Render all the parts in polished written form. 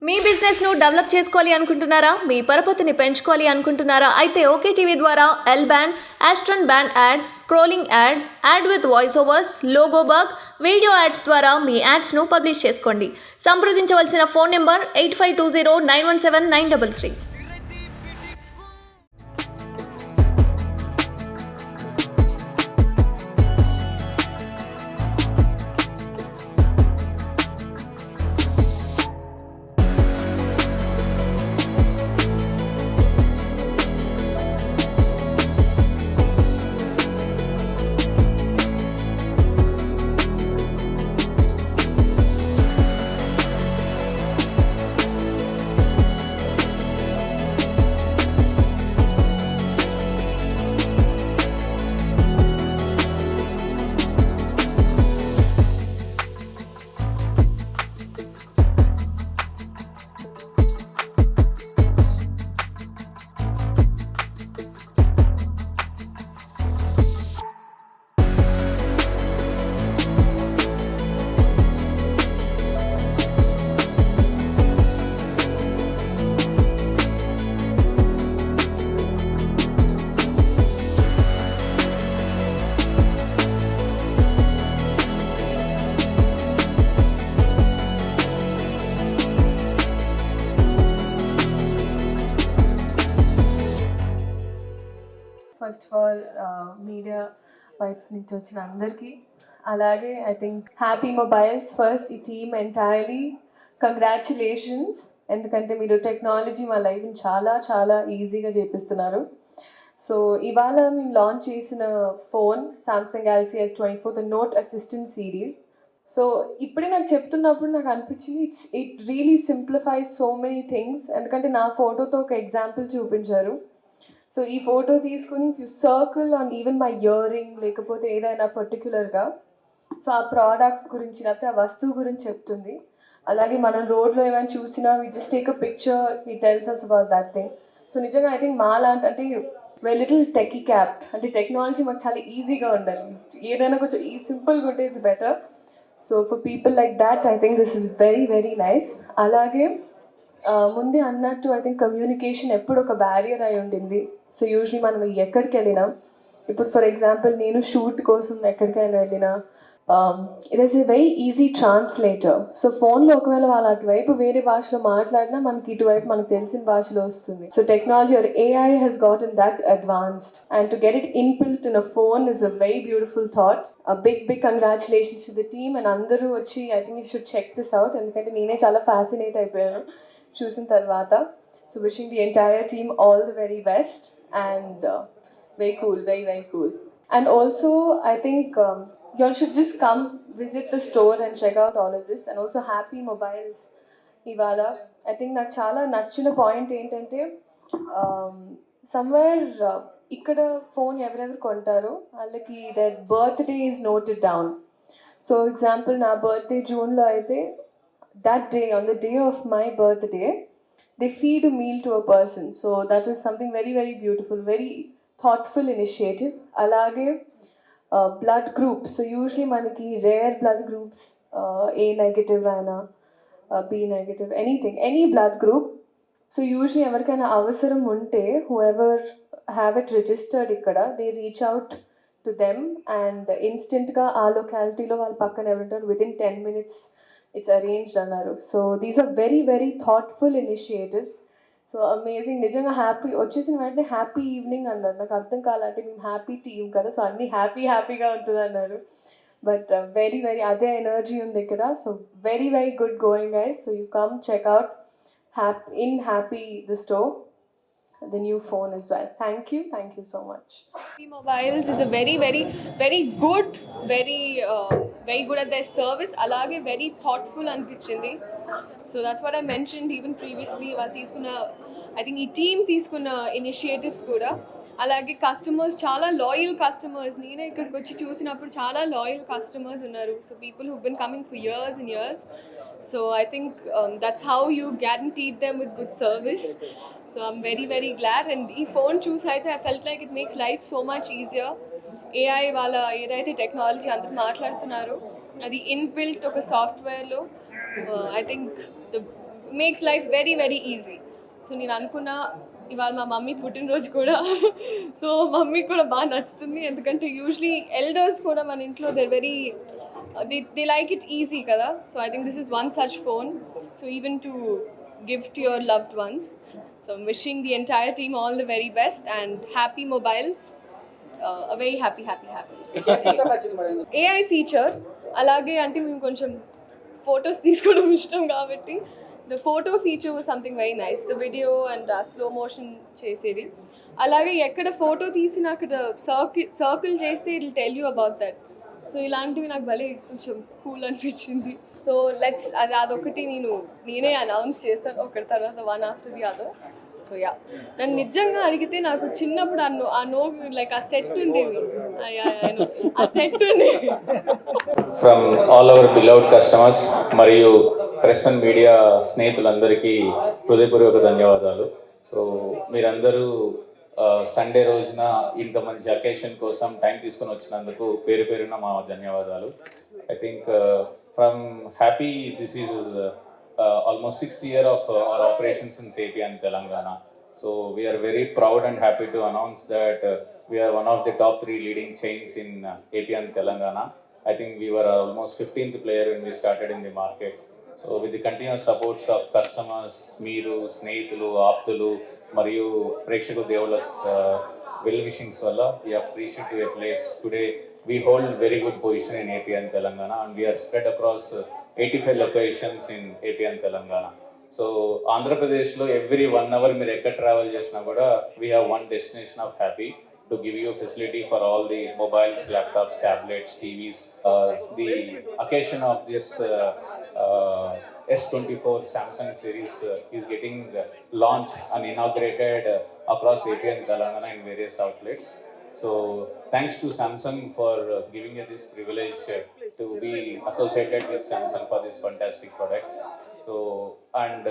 మీ business ను develop చేసుకోవాలి అనుకుంటున్నారా? మీ పరపతిని పెంచుకోవాలి అనుకుంటున్నారా? అయితే ఓకే టీవీ ద్వారా L band, aston band ad, scrolling ad, ad with voice overs, logo bug, video ads ద్వారా మీ యాడ్స్ ను పబ్లిష్ చేసుకోండి. సంప్రదించవలసిన phone number 8520917933. First of all media వైపు నుంచి వచ్చిన అందరికీ, అలాగే I think Happy Mobiles first ఈ టీమ్ ఎంటైర్లీ కంగ్రాచులేషన్స్. ఎందుకంటే మీరు టెక్నాలజీ మా లైఫ్ని చాలా చాలా ఈజీగా చేపిస్తున్నారు. సో ఇవాళ మేము లాంచ్ చేసిన phone Samsung Galaxy S24 the note assistant series. So ఇప్పుడే నాకు చెప్తున్నప్పుడు నాకు అనిపించింది it really simplifies so many things. ఎందుకంటే నా ఫోటోతో ఒక ఎగ్జాంపుల్ చూపించారు. సో ఈ ఫోటో తీసుకుని if you circle on even my ear ring లేకపోతే ఏదైనా పర్టిక్యులర్గా సో ఆ ప్రోడక్ట్ గురించి లేకపోతే ఆ వస్తువు గురించి చెప్తుంది. అలాగే మనం రోడ్లో ఏమైనా చూసినా we just take a picture, ఈ tells us about that thing. So నిజంగా ఐ థింక్ మా లాంటి అంటే వె లిటిల్ టెకీ క్యాప్డ్, అంటే టెక్నాలజీ మాకు చాలా ఈజీగా ఉండాలి. ఏదైనా కొంచెం ఈ సింపుల్గా ఉంటే it's better. So for people like that I think this is very very nice. అలాగే ముందే అన్నట్టు ఐ థింక్ కమ్యూనికేషన్ ఎప్పుడు ఒక బ్యారియర్ అయి ఉండింది. సో యూజువలీ మనం ఎక్కడికి వెళ్ళినా, ఇప్పుడు ఫర్ ఎగ్జాంపుల్ నేను షూట్ కోసం ఎక్కడికైనా వెళ్ళినా it is a very easy translator. So ఫోన్లో ఒకవేళ వాళ్ళు అటువైపు వేరే భాషలో మాట్లాడినా మనకి ఇటువైపు మనకు తెలిసిన భాషలో వస్తుంది. So technology are AI has gotten that advanced, and to get it inbuilt in a phone is a very beautiful thought. A big congratulations to the team, and అందరూ వచ్చి I think you should check this out, ఎందుకంటే నేనే చాలా fascinate అయిపోయాను చూసిన తర్వాత. So wishing the entire team all the very best, and very cool, very very cool. And also I think you all should just come visit the store and check out all of this. And also happy mobiles ఇవాళ I think నాకు చాలా నచ్చిన point ఏంటంటే somewhere ఇక్కడ phone ఎవరెవరు కొంటారో వాళ్ళకి their birthday is noted down. So example నా బర్త్డే జూన్లో అయితే that day, on the day of my birthday, they feed a meal to a person. So that was something very very beautiful, very thoughtful initiative. Alage blood groups, so usually manaki rare blood groups, A negative aina B negative, anything, any blood group. So usually everkaina avasaram unte whoever have it registered ikkada, they reach out to them and instant ga aa locality lo vaal pakkana everuntaru within 10 minutes it's arranged annaru. So these are very very thoughtful initiatives. So amazing, నిజంగా happy వచ్చేసిన వెంటనే happy evening అన్నారు. నాకు అర్థం కాలంటే మేము happy team కదా, so అన్నీ హ్యాపీగా ఉంటుంది అన్నారు. బట్ వెరీ వెరీ అదే ఎనర్జీ ఉంది ఇక్కడ. So very very good going guys. So you come check out happy the store, the new phone as well. Thank you so much. Happy Mobiles is a very good, very good at their service. Alage very thoughtful అనిపించింది. So that's what I mentioned even previously. వాళ్ళు తీసుకున్న I think ఈ team తీసుకున్న initiatives కూడా, అలాగే customers చాలా loyal customers. నేనే ఇక్కడికి వచ్చి చూసినప్పుడు చాలా లాయల్ కస్టమర్స్ ఉన్నారు. So people who bin coming for years and years. So I think that's how you've guaranteed them with good service. So I'm very very glad. And ఈ phone చూసి అయితే I felt like it makes life so much easier. AI వాళ్ళ ఏదైతే technology అందరూ మాట్లాడుతున్నారో అది inbuilt ఒక సాఫ్ట్వేర్లో I think makes life very very easy. So నేను అనుకున్న ఇవాళ మా మమ్మీ పుట్టినరోజు కూడా సో మమ్మీ కూడా బాగా నచ్చుతుంది, ఎందుకంటే యూజువలీ ఎల్డర్స్ కూడా మన ఇంట్లో they very they like it easy kada. So I think this is one such phone, so even to give to your loved ones. So I'm wishing the entire team all the very best and happy mobiles, a very happy AI feature. అలాగే అంటే మేము కొంచెం photos తీసుకోవడం ఇష్టం కాబట్టి the photo feature was something very nice, the video and slow motion చేసేది. అలాగే ఎక్కడ ఫోటో తీసినా అక్కడ సర్కిల్ చేస్తే it will tell you about that. So ఇలాంటివి నాకు భలే కొంచెం కూల్ అనిపించింది. సో అదొకటి నేనే అనౌన్స్ చేస్తాను ఒకటి తర్వాత one after the other. So yeah, నన్ను నిజంగా అడిగితే నాకు చిన్నప్పుడు ఆ నో లైక్ ఆ సెట్ ఉండేది, ఆ సెట్ ఉండేది. From all our beloved customers మరియు ప్రెస్ అండ్ మీడియా స్నేహితులందరికీ హృదయపూర్వక ధన్యవాదాలు. సో మీరందరూ సండే రోజున ఇంత మంచి అకేషన్ కోసం టైం తీసుకొని వచ్చినందుకు పేరు పేరున మా ధన్యవాదాలు. I think from happy this is almost 6th year of our operations in AP and Telangana. So we are very proud and happy to announce that we are one of the top 3 leading chains in AP and Telangana. I think we were almost 15th player when we started in the market. So with the continuous supports of customers, Meeru, Snehitulu, Aptulu, Mariyu, Prekshaku Devulas well wishings valla we have reached to a place today. We hold very good position in AP and Telangana, and we are spread across 85 locations in AP and Telangana. So Andhra Pradesh lo every 1 hour మీరు ఎక్కడ travel చేసినా కూడా we have one destination of happy to give you facility for all the mobiles, laptops, tablets, TVs. The occasion of this S24 Samsung series is getting launched and inaugurated across AP and Telangana in various outlets. So thanks to Samsung for giving us this privilege to be associated with Samsung for this fantastic product. So and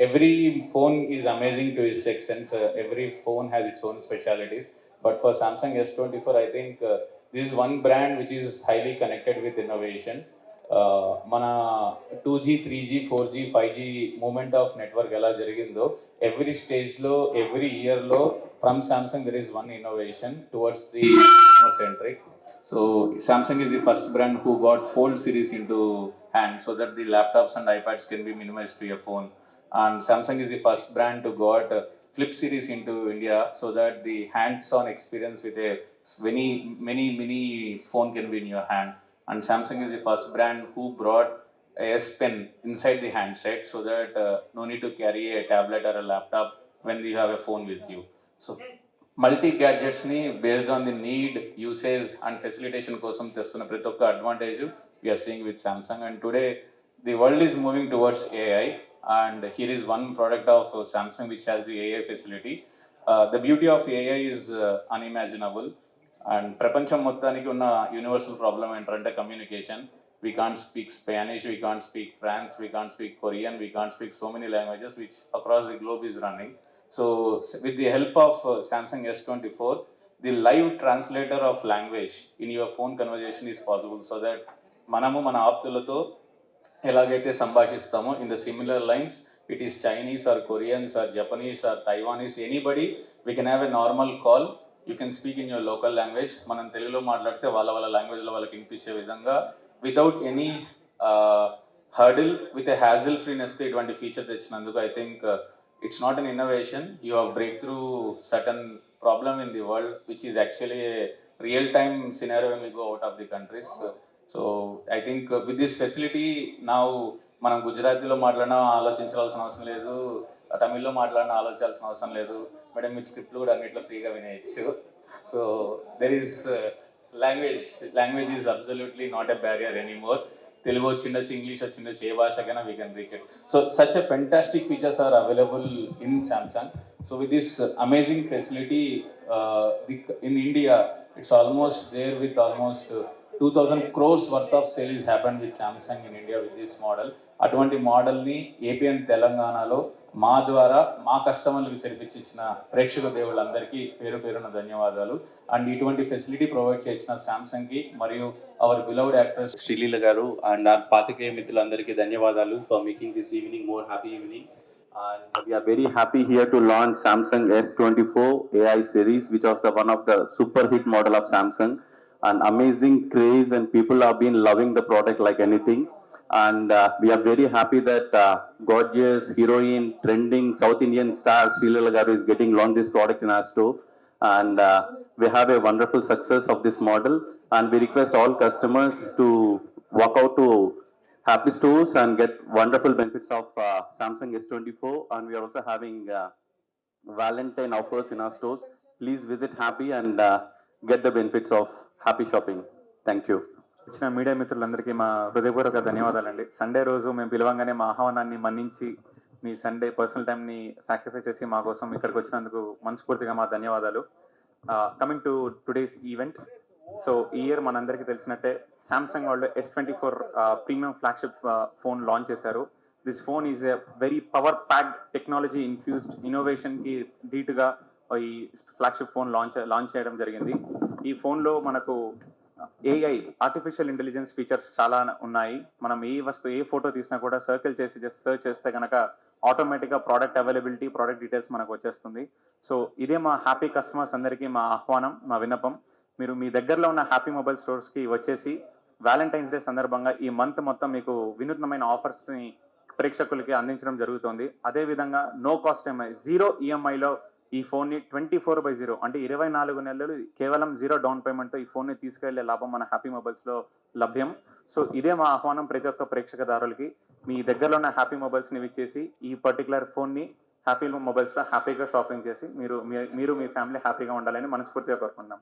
every phone is amazing to its extent. Every phone has its own specialities. But for Samsung S24, I think this is one brand which is highly connected with innovation. మన 2G, 3G, 4G, 5G moment of network ఎలా జరిగిందో every స్టేజ్లో every ఇయర్లో from Samsung there is one innovation towards the customer centric. So Samsung is the first brand who got fold series in to hand so that the laptops and iPads can be minimised to your phone. And Samsung is the first brand to got flip series into India so that the hands-on experience with a many phone can be in your hand. And Samsung is the first brand who brought a S Pen inside the handset so that no need to carry a tablet or a laptop when you have a phone with you. So multi gadgets ni based on the need, usage and facilitation kosam testunna prati okka advantage we are seeing with Samsung. And today the world is moving towards AI, and here is one product of Samsung which has the AI facility. The beauty of AI is unimaginable. And ప్రపంచం మొత్తానికి ఉన్న universal problem ఏంటంటే communication. We can't speak Spanish, we can't speak France, we can't speak Korean, we can't speak so many languages which across the globe is running. So with the help of Samsung S24, the live translator of language in your phone conversation is possible. So that మనము మన ఆప్తులతో ఎలాగైతే సంభాషిస్తామో in the similar lines, it is Chinese or Koreans or Japanese or Taiwanese, anybody we can have a normal call. You can speak in your local language. మనం తెలుగులో మాట్లాడితే వాళ్ళ లాంగ్వేజ్లో వాళ్ళకి వినిపించే విధంగా without any hurdle with a hassle ఫ్రీనెస్తో ఇటువంటి ఫీచర్ తెచ్చినందుకు I think it's not an innovation. You have break through certain problem in the world which is actually real time scenario when we go out of the countries. So I think with this facility now మనం గుజరాతీలో మాట్లాడినా ఆలోచించాల్సిన అవసరం లేదు, తమిళ్లో మాట్లాడినా ఆలోచించాల్సిన అవసరం లేదు. మేడం మీరు స్క్రిప్ట్లు కూడా అన్నిట్లో ఫ్రీగా వినేయచ్చు. So there is language is absolutely not a barrier anymore. Telugu వచ్చిండొచ్చు, ఇంగ్లీష్ వచ్చిండొచ్చు, ఏ భాషకైనా we can reach it. So such a fantastic features are available in Samsung. So with this amazing facility in India, it's almost there with almost 2000 crores worth of sale is happened with Samsung in India with this model. అటువంటి మోడల్ని APN తెలంగాణలో మా ద్వారా మా కస్టమర్లకు చేర్పించిన ప్రేక్షక దేవుళ్ళందరికీ పేరు పేరున ధన్యవాదాలు. అండ్ ఇటువంటి ఫెసిలిటీ ప్రొవైడ్ చేసిన శాంసంగ్కి మరియు అవర్ బిలౌడ్ యాక్ట్రెస్ శ్రీలీల గారు అండ్ నా పాతికేయ మిత్రులందరికీ ధన్యవాదాలు for making this evening more happy evening. And we are very happy here to launch Samsung S24 AI series, which was one of the super hit model of Samsung. An amazing craze and people have been loving the product like anything. And we are very happy that gorgeous heroine, trending South Indian star Srilila Garu is getting launched this product in our store. And we have a wonderful success of this model. And we request all customers to walk out to Happy Stores and get wonderful benefits of Samsung S24. And we are also having Valentine offers in our stores. Please visit Happy and get the benefits of Happy shopping. Thank you. వచ్చిన media మిత్రులందరికీ మా హృదయపూర్వక ధన్యవాదాలండి. Sunday రోజు మేము పిలవంగానే మా ఆహ్వానాన్ని మన్నించి మీ సండే పర్సనల్ టైంని సాక్రిఫైస్ చేసి మా కోసం ఇక్కడికి వచ్చినందుకు మనస్ఫూర్తిగా మా ధన్యవాదాలు. Coming to today's event. So ఈ ఇయర్ మనందరికీ తెలిసినట్టే సామ్సంగ్ వాళ్ళు S24 premium flagship phone launch చేశారు. This phone is a very power packed technology infused ఇన్నోవేషన్కి ధీటుగా ఈ ఫ్లాగ్షిప్ ఫోన్ లాంచ్ చేయడం జరిగింది. ఈ ఫోన్లో మనకు AI ఆర్టిఫిషియల్ ఇంటెలిజెన్స్ ఫీచర్స్ చాలా ఉన్నాయి. మనం ఏ ఫోటో తీసినా కూడా సర్కిల్ చేసి జస్ట్ సర్చ్ చేస్తే కనుక ఆటోమేటిక్గా ప్రోడక్ట్ అవైలబిలిటీ, ప్రోడక్ట్ డీటెయిల్స్ మనకు వచ్చేస్తుంది. సో ఇదే మా హ్యాపీ కస్టమర్స్ అందరికీ మా ఆహ్వానం, మా విన్నపం. మీరు మీ దగ్గరలో ఉన్న హ్యాపీ మొబైల్ స్టోర్స్కి వచ్చేసి వ్యాలంటైన్స్ డే సందర్భంగా ఈ మంత్ మొత్తం మీకు వినూత్నమైన ఆఫర్స్ని ప్రేక్షకులకి అందించడం జరుగుతుంది. అదేవిధంగా నో కాస్ట్ EMI, 0 EMIలో ఈ ఫోన్ని 24/0 అంటే 24 నెలలు కేవలం 0 డౌన్ పేమెంట్తో ఈ ఫోన్ని తీసుకెళ్లే లాభం మన హ్యాపీ మొబైల్స్లో లభ్యం. సో ఇదే మా ఆహ్వానం ప్రతి ఒక్క ప్రేక్షకదారులకి. మీ దగ్గరలో ఉన్న హ్యాపీ మొబైల్స్ని ఇచ్చేసి ఈ పర్టికులర్ ఫోన్ని హ్యాపీ మొబైల్స్లో హ్యాపీగా షాపింగ్ చేసి మీరు మీ ఫ్యామిలీ హ్యాపీగా ఉండాలని మనస్ఫూర్తిగా కోరుకుంటున్నాం.